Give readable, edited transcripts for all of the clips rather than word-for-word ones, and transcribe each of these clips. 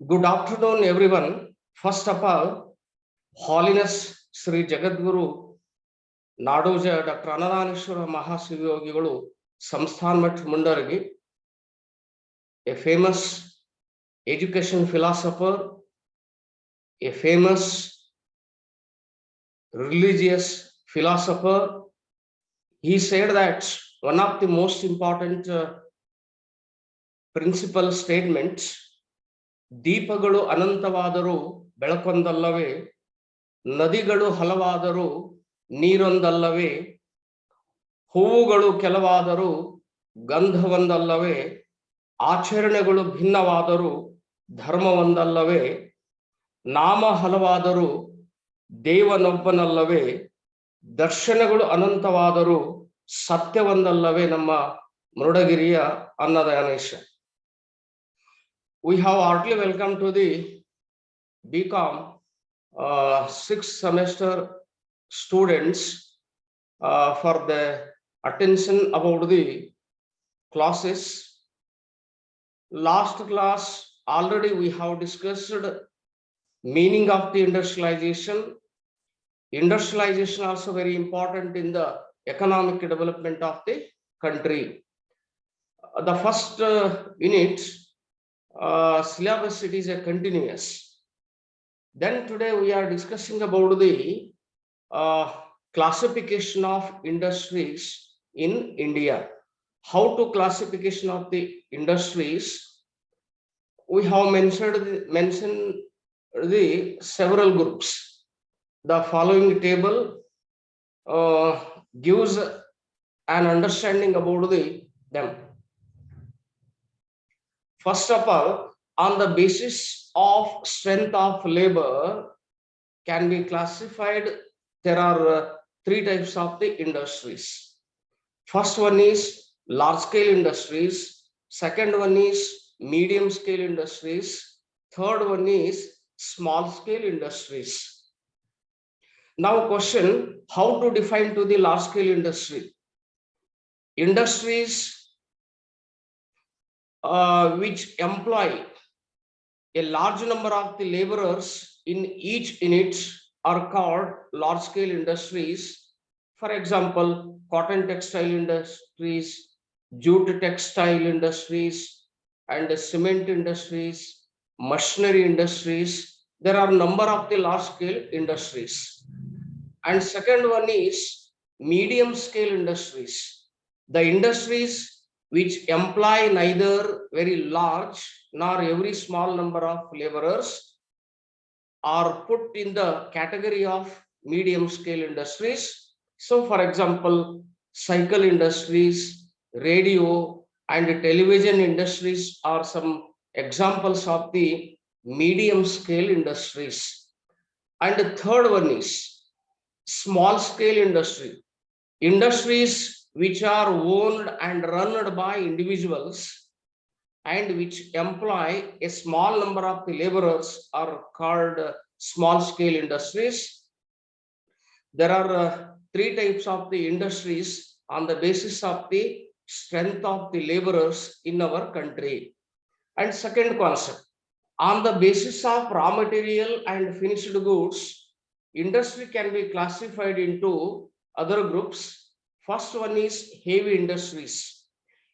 Good afternoon, everyone. First of all, Holiness Sri Jagadguru Nadoja Dr. Anandaneshwara Mahasivayogigalu Samsthan Math Mundargi, a famous education philosopher, a famous religious philosopher. He said that one of the most important principal statements, ದೀಪಗಳು ಅನಂತವಾದರೂ ಬೆಳಕೊಂದಲ್ಲವೇ, ನದಿಗಳು ಹಲವಾದರೂ ನೀರೊಂದಲ್ಲವೇ, ಹೂವುಗಳು ಕೆಲವಾದರೂ ಗಂಧವೊಂದಲ್ಲವೇ, ಆಚರಣೆಗಳು ಭಿನ್ನವಾದರೂ ಧರ್ಮವೊಂದಲ್ಲವೇ, ನಾಮ ಹಲವಾದರೂ ದೇವನೊಬ್ಬನಲ್ಲವೇ, ದರ್ಶನಗಳು ಅನಂತವಾದರೂ ಸತ್ಯವೊಂದಲ್ಲವೇ ನಮ್ಮ ಮೃಡಗಿರಿಯ ಅನ್ನದಾನೇಶ. We have heartily welcome to the BCom 6th semester students for the attention about the classes. Last class already we have discussed meaning of the industrialization. Industrialization also very important in the economic development of the country. The first unit syllabus, it is a continuous. Then today we are discussing about the classification of industries in India. How to classification of the industries? We have mentioned the several groups. The following table gives an understanding about them. First of all, on the basis of strength of labor can be classified. There are three types of the industries. First one is large scale industries. Second one is medium scale industries. Third one is small scale industries. Now question, how to define to the large scale industry? Industries which employ a large number of the laborers in each unit are called large scale industries. For example, cotton textile industries, jute textile industries, and cement industries, machinery industries. There are number of the large scale industries. And second one is medium scale industries. The industries which employ neither very large nor every small number of laborers are put in the category of medium scale industries. So for example, cycle industries, radio and television industries are some examples of the medium scale industries. And the third one is small scale industry. Industries which are owned and run by individuals and which employ a small number of the laborers are called small scale industries. There are three types of the industries on the basis of the strength of the laborers in our country. And second concept, on the basis of raw material and finished goods, industry can be classified into other groups. First one is heavy industries.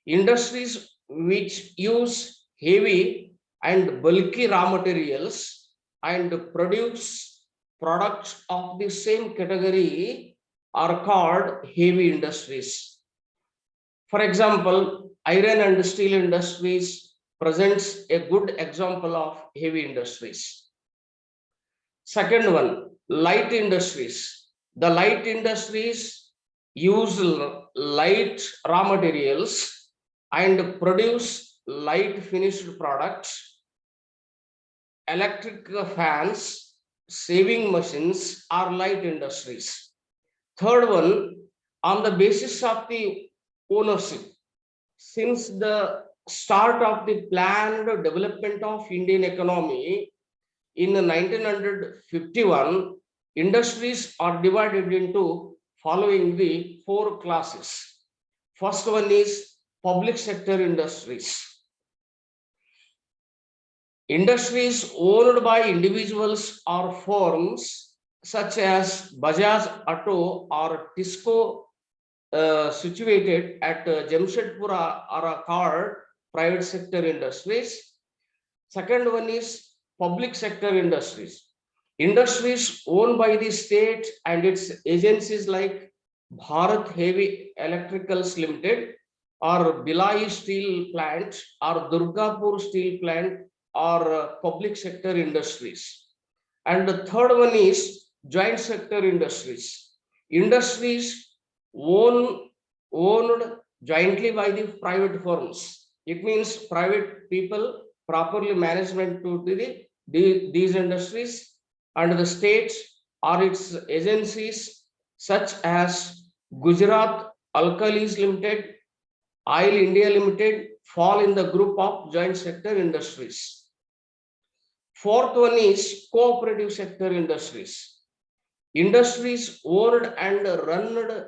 Industries which use heavy and bulky raw materials and produce products of the same category are called heavy industries. For example, iron and steel industries presents a good example of heavy industries. Second one, light industries. The light industries use light raw materials and produce light finished products. Electric fans, saving machines are light industries. Third one, on the basis of the ownership, since the start of the planned development of Indian economy in 1951, industries are divided into following the four classes. First one is public sector industries. Industries owned by individuals or firms such as Bajaj Auto or Tisco situated at Jamshedpur are called private sector industries. Second one is public sector industries. Industries owned by the state and its agencies like Bharat Heavy Electricals Limited or Bhilai Steel Plant or Durgapur Steel Plant or public sector industries. And the third one is joint sector industries. Industries owned jointly by the private firms. It means private people properly management to these industries, and the states or its agencies such as Gujarat Alkalis Limited, Oil India Limited fall in the group of joint sector industries. Fourth one is cooperative sector industries. Industries owned and run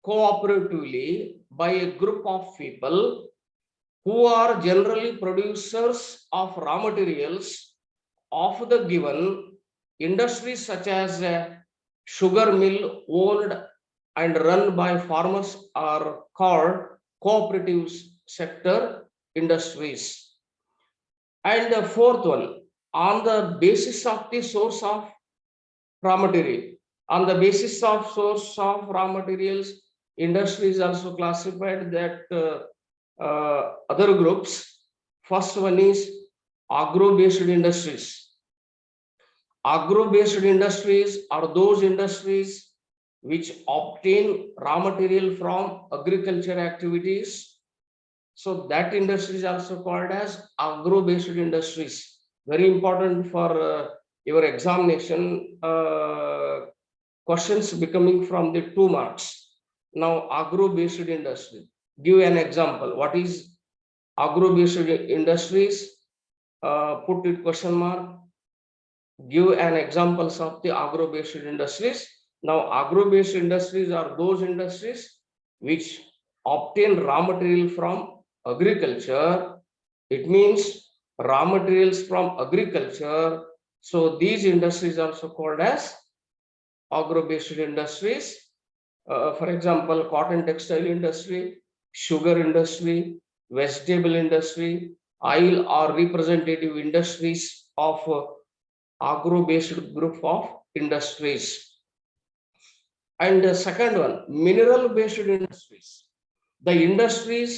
cooperatively by a group of people who are generally producers of raw materials of the given industries, such as a sugar mill owned and run by farmers are called cooperative sector industries. And the fourth one, on the basis of the source of raw material. On the basis of source of raw materials, industry is also classified that other groups. First one is agro-based industries. Agro-based industries are those industries which obtain raw material from agriculture activities. So that industry is also called as agro-based industries. Very important for your examination. Questions becoming from the 2 marks. Now, agro-based industry. Give an example. What is agro-based industries? Put it question mark. Give an examples of the agro-based industries. Now, agro-based industries are those industries which obtain raw material from agriculture. It means raw materials from agriculture. So these industries are also called as agro-based industries. For example, cotton textile industry, sugar industry, vegetable industry, oil are representative industries of agro-based group of industries. And the second one, mineral-based industries. The industries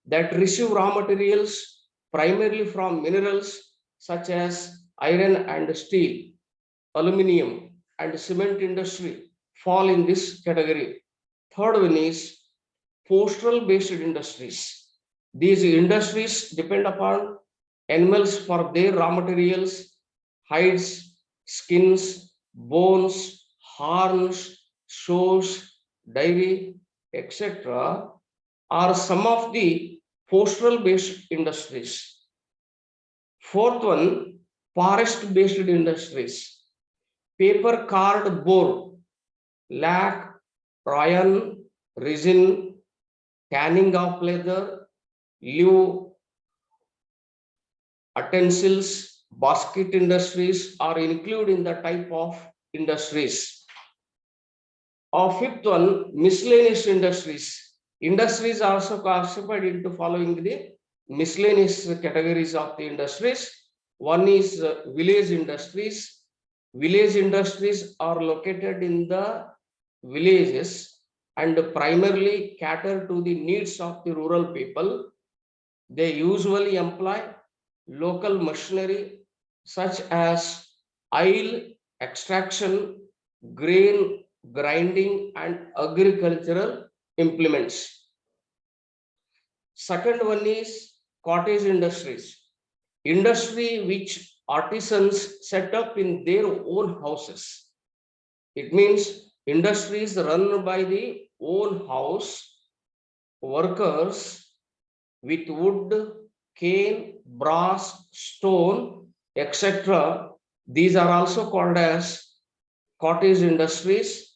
that receive raw materials primarily from minerals such as iron and steel, aluminium, and cement industry fall in this category. Third one is pastoral-based industries. These industries depend upon animals for their raw materials, hides, skins, bones, horns, shoes, dairy, etc. are some of the pastoral-based industries. Fourth one, forest-based industries. Paper, cardboard, lac, rayon, resin, canning of leather, live, utensils, basket industries are included in the type of industries. Fifth one, miscellaneous industries. Industries are also classified into following the miscellaneous categories of the industries. One is village industries. Village industries are located in the villages and primarily cater to the needs of the rural people. They usually employ local machinery such as oil extraction, grain grinding, and agricultural implements. Second one is cottage industries. Industry which artisans set up in their own houses. It means industries run by the own house workers with wood, cane, brass, stone, etc. These are also called as cottage industries.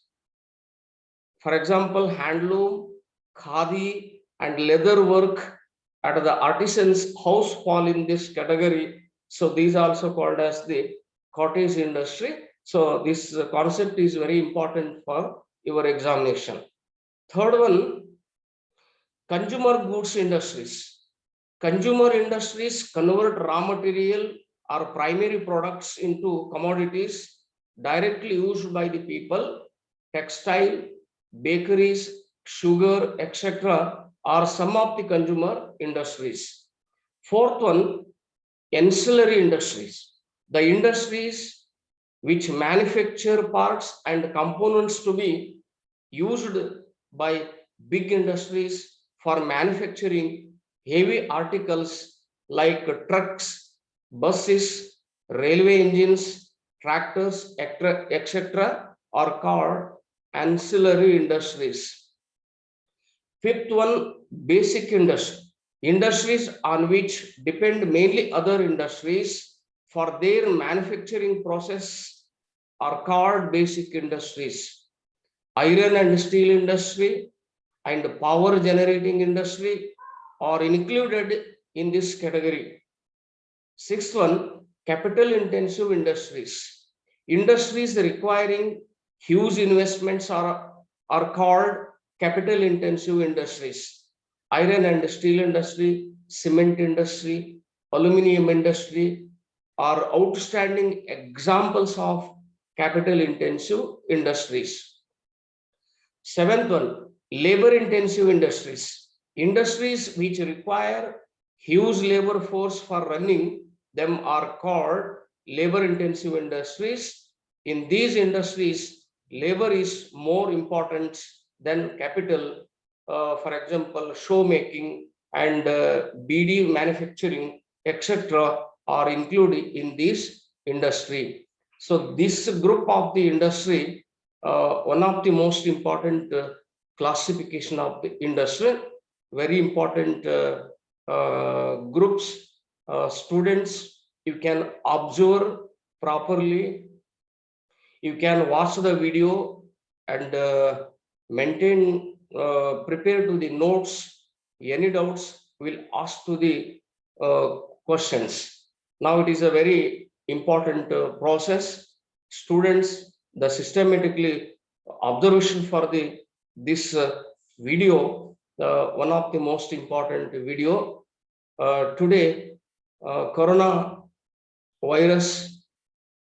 For example, handloom, khadi, and leather work at the artisan's house fall in this category. So these are also called as the cottage industry. So this concept is very important for your examination. Third one, consumer goods industries. Consumer industries convert raw material or primary products into commodities directly used by the people. Textile, bakeries, sugar, etc. are some of the consumer industries. Fourth one, ancillary industries. The industries which manufacture parts and components to be used by big industries for manufacturing heavy articles like trucks, buses, railway engines, tractors, etc. are called ancillary industries. Fifth one, basic industry. Industries on which depend mainly other industries for their manufacturing process are called basic industries. Iron and steel industry and power generating industry are included in this category. Sixth one, capital intensive industries. Industries requiring huge investments are called capital intensive industries. Iron and steel industry, cement industry, aluminum industry are outstanding examples of capital intensive industries. Seventh one, labor intensive industries. Industries which require huge labor force for running them are called labor intensive industries. In these industries, labor is more important than capital. For example, show making and BD manufacturing, etc., are included in this industry. So this group of the industry, one of the most important classification of the industry, very important groups, students, you can observe properly, you can watch the video and maintain, prepare to the notes. Any doubts will ask to the questions. Now it is a very important process. Students, the systematically observation for the this video, one of the most important video today, corona virus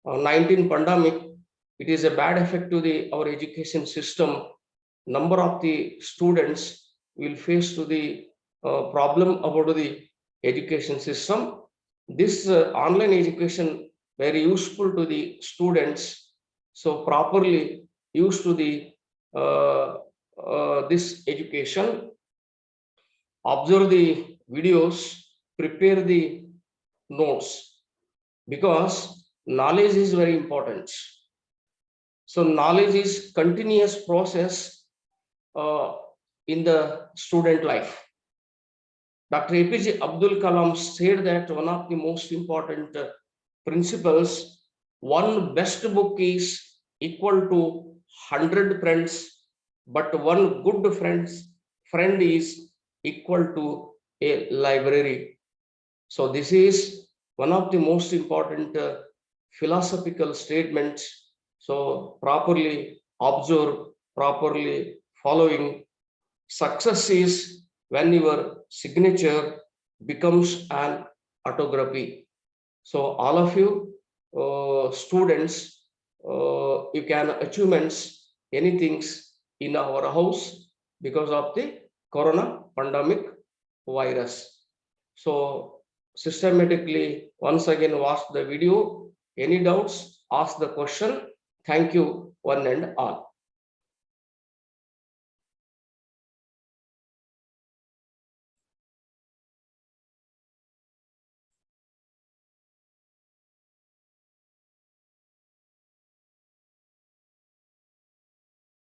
19 pandemic, it is a bad effect to the our education system. Number of the students will face to the problem about the education system. This online education very useful to the students. So properly used to the this education, observe the videos, prepare the notes, because knowledge is very important. So knowledge is continuous process in the student life. Dr. APJ Abdul Kalam said that one of the most important principles, one best book is equal to 100 friends, but one good friend is equal to a library. So this is one of the most important philosophical statements. So properly observe, properly following. Success is when your signature becomes an autography. So all of you students, you can achievements anything in our house because of the corona pandemic virus. So systematically once again watch the video. Any doubts, ask the question. Thank you one and all.